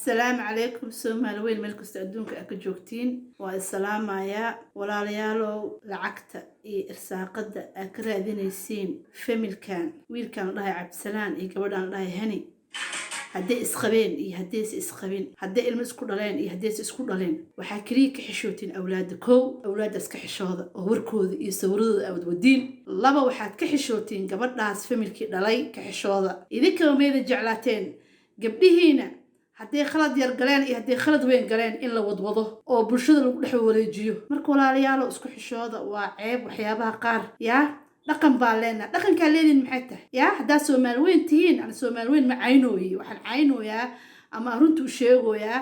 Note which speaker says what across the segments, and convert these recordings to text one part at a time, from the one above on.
Speaker 1: السلام عليكم سومال وين ملكست أدونك أكجوكتين والسلام يا ولا ليالو لعكت إرساقد أكرا ذنيسين فمل كان ويل كان الله عبد السلام قبل الله هني هدي إسخبين هديس إسخبين هدي المسكو دلين هديس إسكو دلين وحكريك حشوتين أولادكو أولاد إسك حشوذ وركوذ يسورد أو ودين لبا وحد كحشوتين قبل ناس فمل كي دلي كحشوذ إذا كانوا ميدا جعلاتين قبلهنا haddii khalad yar galeen iyo haddii khalad weyn galeen in la wadwado oo bulshada lagu dhex wareejiyo marka walaalayaal isku xishooda waa ceeb waxyaabaha qaar yaa dhaqan baa leena dhaqanka leedin maxay tahay yaa hadaa Soomaali weyn tihiin aan Soomaali weyn ma caynooyi waxaan caynooyaa ama runtu u sheegoyaa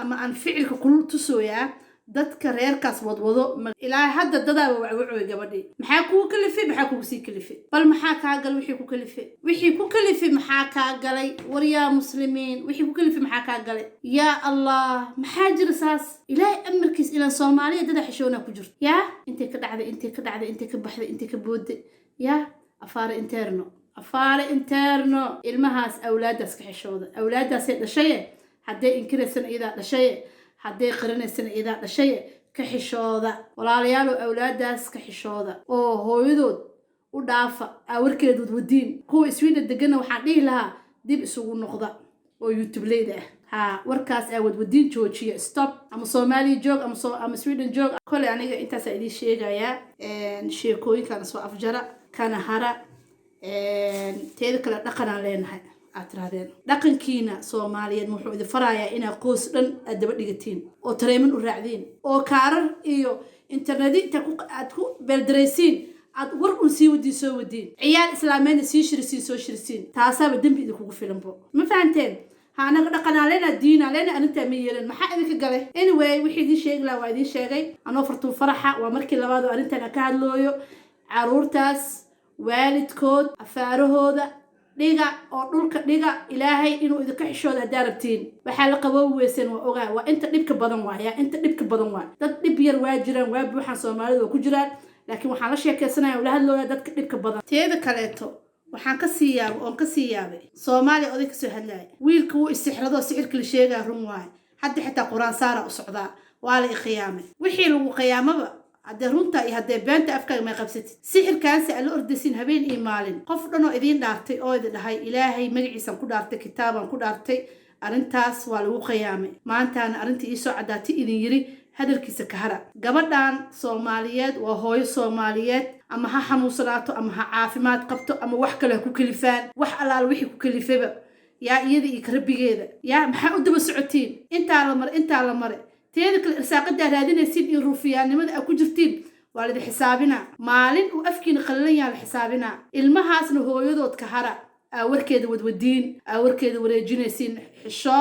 Speaker 1: ama aan ficilka ku tusooyaa dadka reerkaas wadwado ilaa hadda dadaaba wacwacooy gabadhii maxaa ku kalifay maxaa ku sii kalifay bal maxaa ka gal wixii ku kalifay maxaa ka galay war yaa muslimiin wixii ku kalifay maxaa ka galay yaa allah maxaa jira saas ilaahay amarkiis ila Soomaaliya dad xishoona ku jirto yaa intee ka dhacday intee ka baxday intee ka booday yaa afaare interno ilmahaas awlaadaas ka xishooda awlaadaas ay dhashay haddii inkiraysan ida dhashay haddii qaranaysan ida dhashay ka xishooda walaalayaal awlaadaas ka xishooda oo hooyadood u dhaafa warkeedu wadiin kuwa Sweden degana waxaan dhihi lahaa dib isugu noqda oo YouTube leedah ha warkaas wadiin joojiya stop ama Soomaali joog ama Sweden joog kale aniga intaas ay sheegaya sheekooyinkan soo afjara kana hara teed kala dhaqan leenahay atraadeen dhaqankiina Soomaaliyeed wuxuu idin farayaa in qoys dhan adaba dhigatiin oo tareeman u raacdeen oo kaarar iyo internet inta ku beeldareysiin ad war u sii wadiin ciyaal islaameen soo shirisiin taasaba dambi idin kugu filanbo ma fahanteen haana dhaqanaaleena diinaaleena arinta ma yeelan maxaa idinka galay anyway wixii idin sheegay waa idin sheegay anoo fartu faraxa waa markii labaad oo arintan ka hadlooyo caruurtaas waalidkood afaarahooda dhiga oo dhulka dhiga ilaahay inuu idinka xishooda daarabtiin waxa la qabo weesan waa ogaa waa inta dhibka badan waa dad dhib yar waa jiraan waa buuxan Soomaalidu ku jiraan laakiin waxaan la sheekeysanayaa la hadlooyaa dadka dhibka badan teeda kaleeto waxaan ka siyaabay Soomaali oday ka soo hadlay wiilku uu isixrado sicirka la sheegaa run waay hadda xitaa quraan saara u socdaa waa la qiyaamay wixii lagu qiyaamaba hadda runta iyo hadda beenta afkaaga ma qabsatid sixirkaansi ala ordaysin habeen iyo maalin qof dhan oo idin dhaartay oo idin dhahay ilaahay magaciisa ku dhaartay kitaaban ku dhaartay arintaas waa lagu qiyaamay maantaana arintii ii soo cadaatay idin yiri hadalkiisa ka hara gabadhan Soomaaliyeed waa hooyo Soomaaliyeed ama ha xanuunsanaato ama ha caafimaad qabto ama wax kale ku kalifaan wax alaal wixii ku kalifayba yaa iyada iyo rabbigeeda yaa maxaa u daba socotiin inta la mar teeda kale irsaaqada raadinaysid in ruufiyaanimada ku jirtiin waa la xisaabina maalin uu afkiina qallalan yahay xisaabina ilmahaasna hooyadood ka hara warkeeda wadwadiin warkeeda wareejinaysin xisho